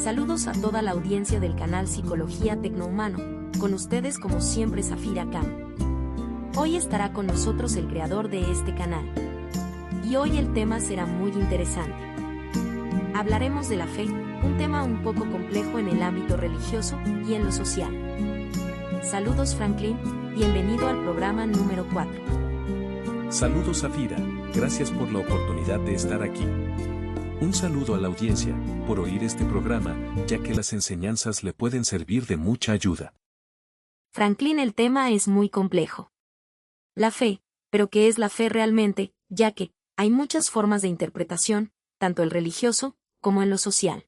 Saludos a toda la audiencia del canal Psicología Tecnohumano, con ustedes como siempre Zafira Khan. Hoy estará con nosotros el creador de este canal. Y hoy el tema será muy interesante. Hablaremos de la fe, un tema un poco complejo en el ámbito religioso y en lo social. Saludos Franklin, bienvenido al programa número 4. Saludos Zafira, gracias por la oportunidad de estar aquí. Un saludo a la audiencia, por oír este programa, ya que las enseñanzas le pueden servir de mucha ayuda. Franklin, el tema es muy complejo. La fe, pero ¿qué es la fe realmente? Ya que hay muchas formas de interpretación, tanto el religioso como en lo social.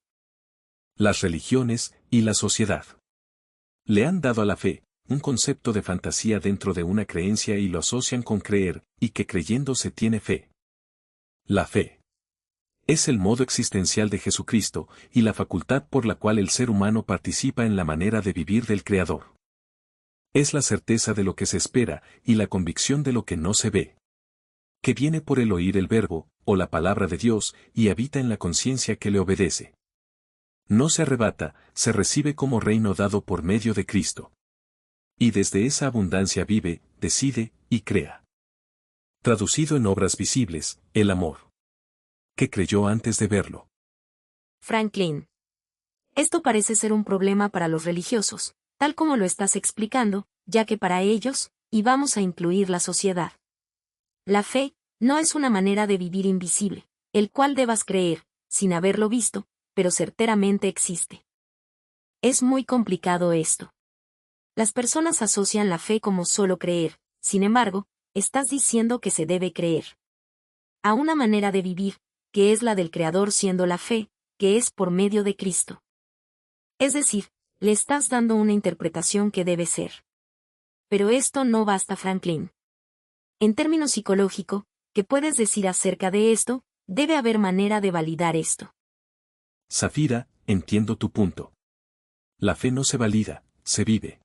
Las religiones y la sociedad le han dado a la fe un concepto de fantasía dentro de una creencia y lo asocian con creer, y que creyendo se tiene fe. La fe es el modo existencial de Jesucristo y la facultad por la cual el ser humano participa en la manera de vivir del Creador. Es la certeza de lo que se espera y la convicción de lo que no se ve, que viene por el oír el verbo, o la palabra de Dios, y habita en la conciencia que le obedece. No se arrebata, se recibe como reino dado por medio de Cristo. Y desde esa abundancia vive, decide y crea. Traducido en obras visibles, el amor que creyó antes de verlo. Franklin. Esto parece ser un problema para los religiosos, tal como lo estás explicando, ya que para ellos, y vamos a incluir la sociedad. La fe, no es una manera de vivir invisible, el cual debas creer, sin haberlo visto, pero certeramente existe. Es muy complicado esto. Las personas asocian la fe como solo creer, sin embargo, estás diciendo que se debe creer a una manera de vivir, que es la del Creador siendo la fe, que es por medio de Cristo. Es decir, le estás dando una interpretación que debe ser. Pero esto no basta, Franklin. En términos psicológicos, ¿qué puedes decir acerca de esto? Debe haber manera de validar esto. Zafira, entiendo tu punto. La fe no se valida, se vive.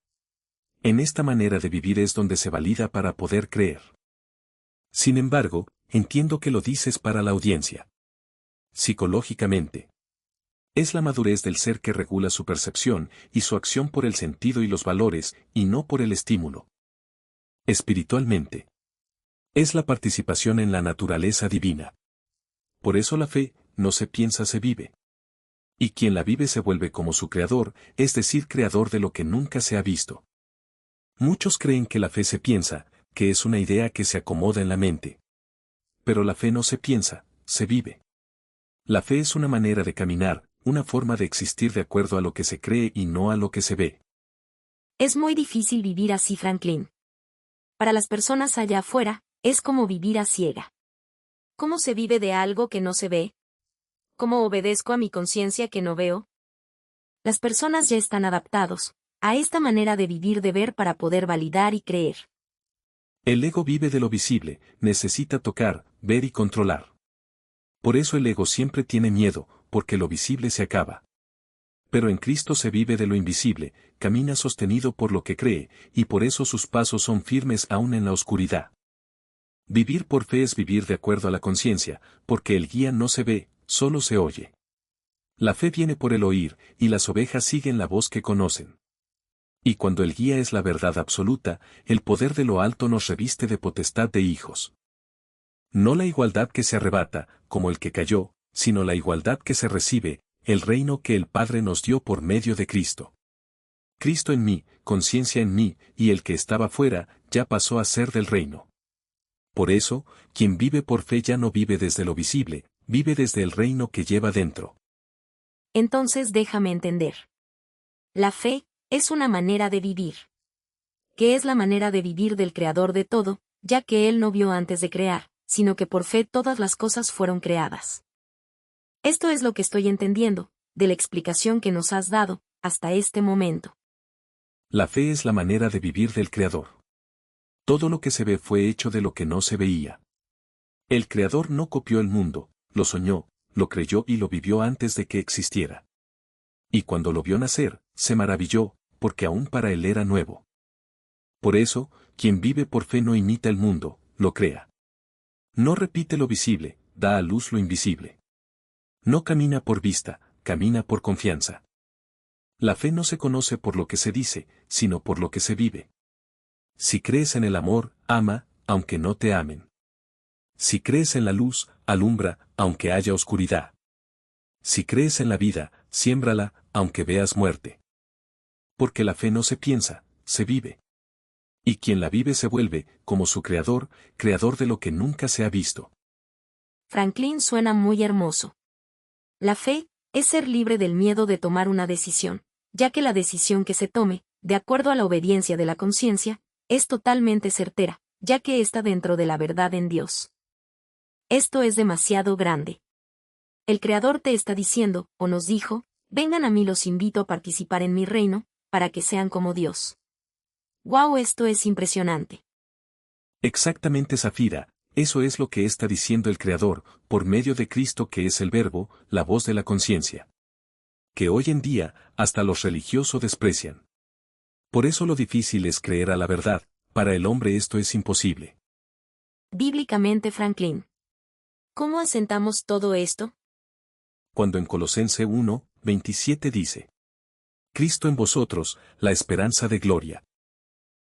En esta manera de vivir es donde se valida para poder creer. Sin embargo, entiendo que lo dices para la audiencia. Psicológicamente, es la madurez del ser que regula su percepción y su acción por el sentido y los valores, y no por el estímulo. Espiritualmente, es la participación en la naturaleza divina. Por eso la fe, no se piensa, se vive. Y quien la vive se vuelve como su creador, es decir, creador de lo que nunca se ha visto. Muchos creen que la fe se piensa, que es una idea que se acomoda en la mente. Pero la fe no se piensa, se vive. La fe es una manera de caminar, una forma de existir de acuerdo a lo que se cree y no a lo que se ve. Es muy difícil vivir así, Franklin. Para las personas allá afuera, es como vivir a ciega. ¿Cómo se vive de algo que no se ve? ¿Cómo obedezco a mi conciencia que no veo? Las personas ya están adaptados a esta manera de vivir de ver para poder validar y creer. El ego vive de lo visible, necesita tocar, ver y controlar. Por eso el ego siempre tiene miedo, porque lo visible se acaba. Pero en Cristo se vive de lo invisible, camina sostenido por lo que cree, y por eso sus pasos son firmes aún en la oscuridad. Vivir por fe es vivir de acuerdo a la conciencia, porque el guía no se ve, solo se oye. La fe viene por el oír, y las ovejas siguen la voz que conocen. Y cuando el guía es la verdad absoluta, el poder de lo alto nos reviste de potestad de hijos. No la igualdad que se arrebata, como el que cayó, sino la igualdad que se recibe, el reino que el Padre nos dio por medio de Cristo. Cristo en mí, conciencia en mí, y el que estaba fuera, ya pasó a ser del reino. Por eso, quien vive por fe ya no vive desde lo visible, vive desde el reino que lleva dentro. Entonces déjame entender. La fe es una manera de vivir. ¿Qué es la manera de vivir del Creador de todo, ya que Él no vio antes de crear, sino que por fe todas las cosas fueron creadas? Esto es lo que estoy entendiendo, de la explicación que nos has dado, hasta este momento. La fe es la manera de vivir del Creador. Todo lo que se ve fue hecho de lo que no se veía. El Creador no copió el mundo, lo soñó, lo creyó y lo vivió antes de que existiera. Y cuando lo vio nacer, se maravilló, porque aún para él era nuevo. Por eso, quien vive por fe no imita el mundo, lo crea. No repite lo visible, da a luz lo invisible. No camina por vista, camina por confianza. La fe no se conoce por lo que se dice, sino por lo que se vive. Si crees en el amor, ama, aunque no te amen. Si crees en la luz, alumbra, aunque haya oscuridad. Si crees en la vida, siémbrala, aunque veas muerte. Porque la fe no se piensa, se vive. Y quien la vive se vuelve, como su creador, creador de lo que nunca se ha visto. Franklin suena muy hermoso. La fe es ser libre del miedo de tomar una decisión, ya que la decisión que se tome, de acuerdo a la obediencia de la conciencia, es totalmente certera, ya que está dentro de la verdad en Dios. Esto es demasiado grande. El Creador te está diciendo, o nos dijo, vengan a mí, los invito a participar en mi reino, para que sean como Dios. ¡Wow! Esto es impresionante. Exactamente, Zafira, eso es lo que está diciendo el Creador, por medio de Cristo, que es el Verbo, la voz de la conciencia. Que hoy en día, hasta los religiosos desprecian. Por eso lo difícil es creer a la verdad, para el hombre esto es imposible. Bíblicamente, Franklin. ¿Cómo asentamos todo esto? Cuando en Colosense 1, 27 dice: Cristo en vosotros, la esperanza de gloria.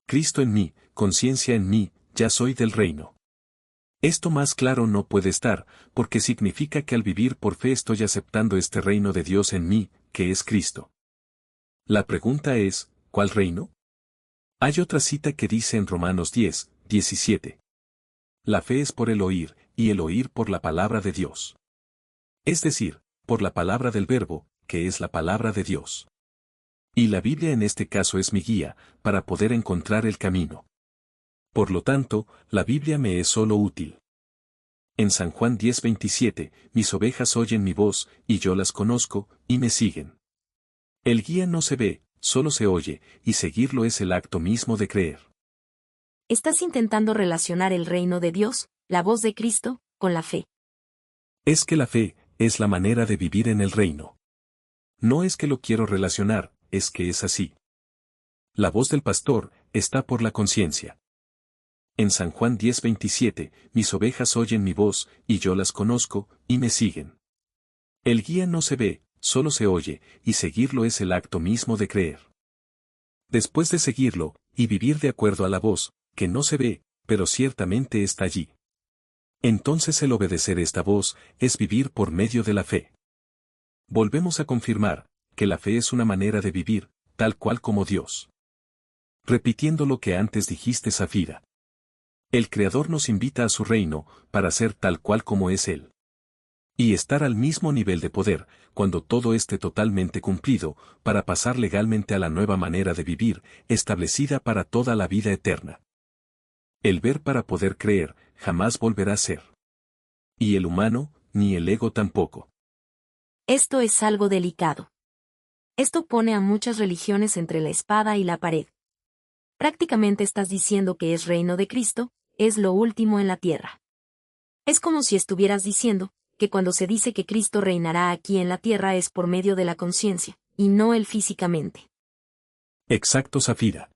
Cristo en mí, conciencia en mí, ya soy del reino. Esto más claro no puede estar, porque significa que al vivir por fe estoy aceptando este reino de Dios en mí, que es Cristo. La pregunta es, ¿cuál reino? Hay otra cita que dice en Romanos 10, 17. La fe es por el oír, y el oír por la palabra de Dios. Es decir, por la palabra del Verbo, que es la palabra de Dios. Y la Biblia en este caso es mi guía, para poder encontrar el camino. Por lo tanto, la Biblia me es solo útil. En San Juan 10:27, mis ovejas oyen mi voz, y yo las conozco, y me siguen. El guía no se ve, solo se oye, y seguirlo es el acto mismo de creer. Estás intentando relacionar el reino de Dios, la voz de Cristo, con la fe. Es que la fe es la manera de vivir en el reino. No es que lo quiero relacionar, es que es así. La voz del pastor está por la conciencia. En San Juan 10:27, mis ovejas oyen mi voz, y yo las conozco, y me siguen. El guía no se ve, solo se oye, y seguirlo es el acto mismo de creer. Después de seguirlo, y vivir de acuerdo a la voz, que no se ve, pero ciertamente está allí. Entonces el obedecer esta voz, es vivir por medio de la fe. Volvemos a confirmar, que la fe es una manera de vivir, tal cual como Dios. Repitiendo lo que antes dijiste, Zafira. El Creador nos invita a su reino, para ser tal cual como es Él. Y estar al mismo nivel de poder, cuando todo esté totalmente cumplido, para pasar legalmente a la nueva manera de vivir, establecida para toda la vida eterna. El ver para poder creer, jamás volverá a ser. Y el humano, ni el ego tampoco. Esto es algo delicado. Esto pone a muchas religiones entre la espada y la pared. Prácticamente estás diciendo que es reino de Cristo, es lo último en la tierra. Es como si estuvieras diciendo, que cuando se dice que Cristo reinará aquí en la tierra es por medio de la conciencia, y no él físicamente. Exacto, Zafira.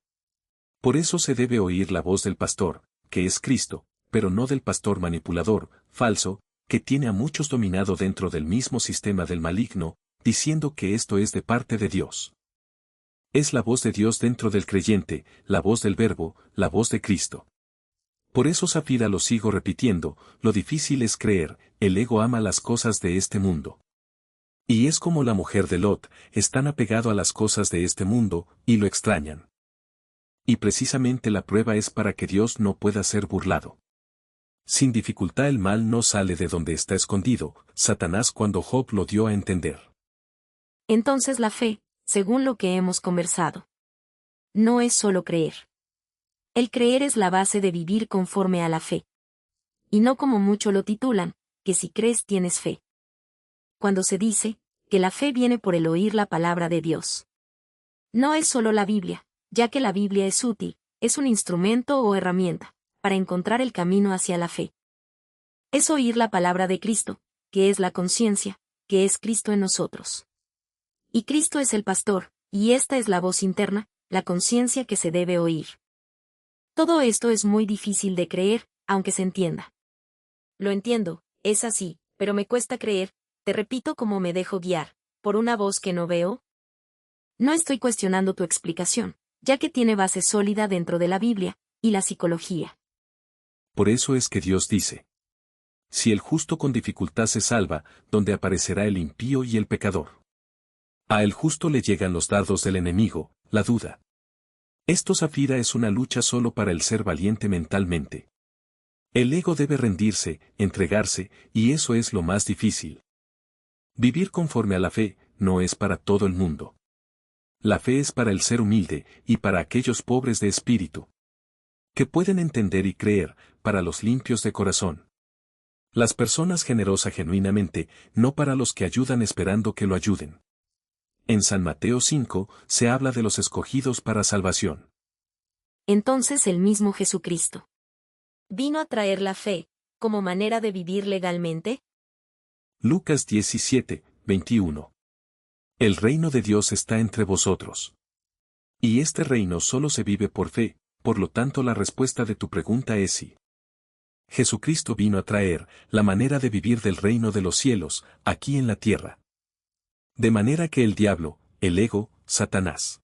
Por eso se debe oír la voz del pastor, que es Cristo, pero no del pastor manipulador, falso, que tiene a muchos dominado dentro del mismo sistema del maligno, diciendo que esto es de parte de Dios. Es la voz de Dios dentro del creyente, la voz del Verbo, la voz de Cristo. Por eso, Zafira, lo sigo repitiendo, lo difícil es creer, el ego ama las cosas de este mundo. Y es como la mujer de Lot, están apegado a las cosas de este mundo, y lo extrañan. Y precisamente la prueba es para que Dios no pueda ser burlado. Sin dificultad el mal no sale de donde está escondido, Satanás cuando Job lo dio a entender. Entonces la fe, según lo que hemos conversado, no es solo creer. El creer es la base de vivir conforme a la fe. Y no como mucho lo titulan, que si crees tienes fe. Cuando se dice, que la fe viene por el oír la palabra de Dios. No es solo la Biblia, ya que la Biblia es útil, es un instrumento o herramienta, para encontrar el camino hacia la fe. Es oír la palabra de Cristo, que es la conciencia, que es Cristo en nosotros. Y Cristo es el pastor, y esta es la voz interna, la conciencia que se debe oír. Todo esto es muy difícil de creer, aunque se entienda. Lo entiendo, es así, pero me cuesta creer, te repito como me dejo guiar, ¿Por una voz que no veo? No estoy cuestionando tu explicación, ya que tiene base sólida dentro de la Biblia y la psicología. Por eso es que Dios dice: si el justo con dificultad se salva, ¿dónde aparecerá el impío y el pecador? A el justo le llegan los dardos del enemigo, la duda. Esto, Zafira, es una lucha solo para el ser valiente mentalmente. El ego debe rendirse, entregarse, y eso es lo más difícil. Vivir conforme a la fe no es para todo el mundo. La fe es para el ser humilde y para aquellos pobres de espíritu, que pueden entender y creer, para los limpios de corazón. Las personas generosas genuinamente, no para los que ayudan esperando que lo ayuden. En San Mateo 5 se habla de los escogidos para salvación. Entonces el mismo Jesucristo vino a traer la fe, como manera de vivir legalmente. Lucas 17, 21. El reino de Dios está entre vosotros. Y este reino solo se vive por fe, por lo tanto la respuesta de tu pregunta es sí. Jesucristo vino a traer la manera de vivir del reino de los cielos, aquí en la tierra. De manera que el diablo, el ego, Satanás,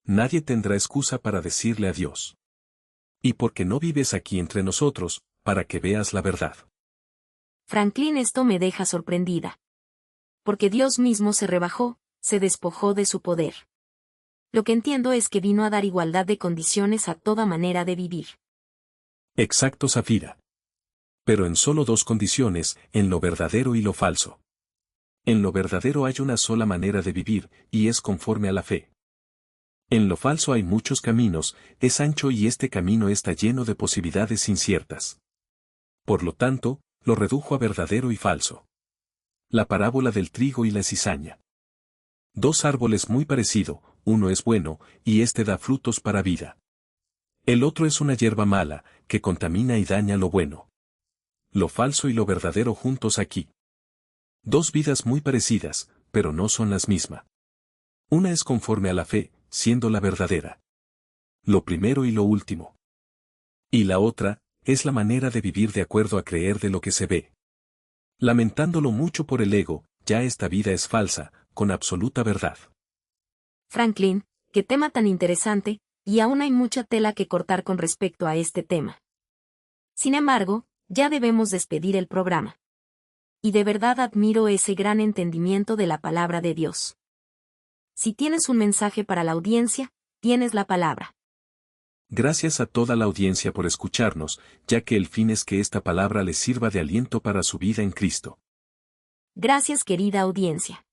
nadie tendrá excusa para decirle a Dios: y porque no vives aquí entre nosotros, para que veas la verdad. Franklin, esto me deja sorprendida. Porque Dios mismo se rebajó, se despojó de su poder. Lo que entiendo es que vino a dar igualdad de condiciones a toda manera de vivir. Exacto, Zafira. Pero en solo dos condiciones, en lo verdadero y lo falso. En lo verdadero hay una sola manera de vivir, y es conforme a la fe. En lo falso hay muchos caminos, es ancho y este camino está lleno de posibilidades inciertas. Por lo tanto, lo redujo a verdadero y falso. La parábola del trigo y la cizaña. Dos árboles muy parecidos, uno es bueno, y este da frutos para vida. El otro es una hierba mala, que contamina y daña lo bueno. Lo falso y lo verdadero juntos aquí. Dos vidas muy parecidas, pero no son las mismas. Una es conforme a la fe, siendo la verdadera. Lo primero y lo último. Y la otra, es la manera de vivir de acuerdo a creer de lo que se ve. Lamentándolo mucho por el ego, ya esta vida es falsa, con absoluta verdad. Franklin, qué tema tan interesante, y aún hay mucha tela que cortar con respecto a este tema. Sin embargo, ya debemos despedir el programa. Y de verdad admiro ese gran entendimiento de la palabra de Dios. Si tienes un mensaje para la audiencia, tienes la palabra. Gracias a toda la audiencia por escucharnos, ya que el fin es que esta palabra les sirva de aliento para su vida en Cristo. Gracias, querida audiencia.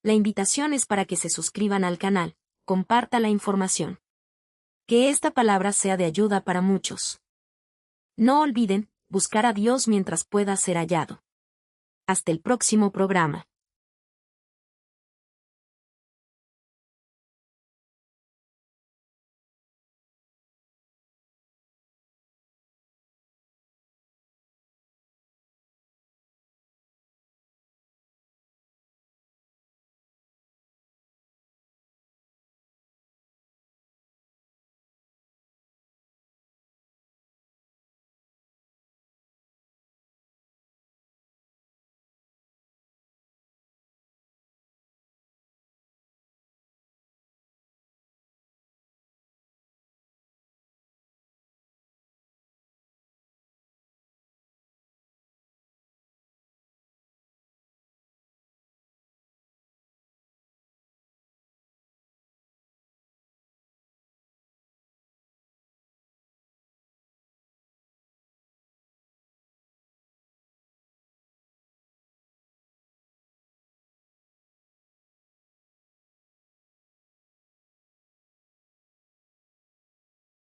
La invitación es para que se suscriban al canal, comparta la información. Que esta palabra sea de ayuda para muchos. No olviden buscar a Dios mientras pueda ser hallado. Hasta el próximo programa.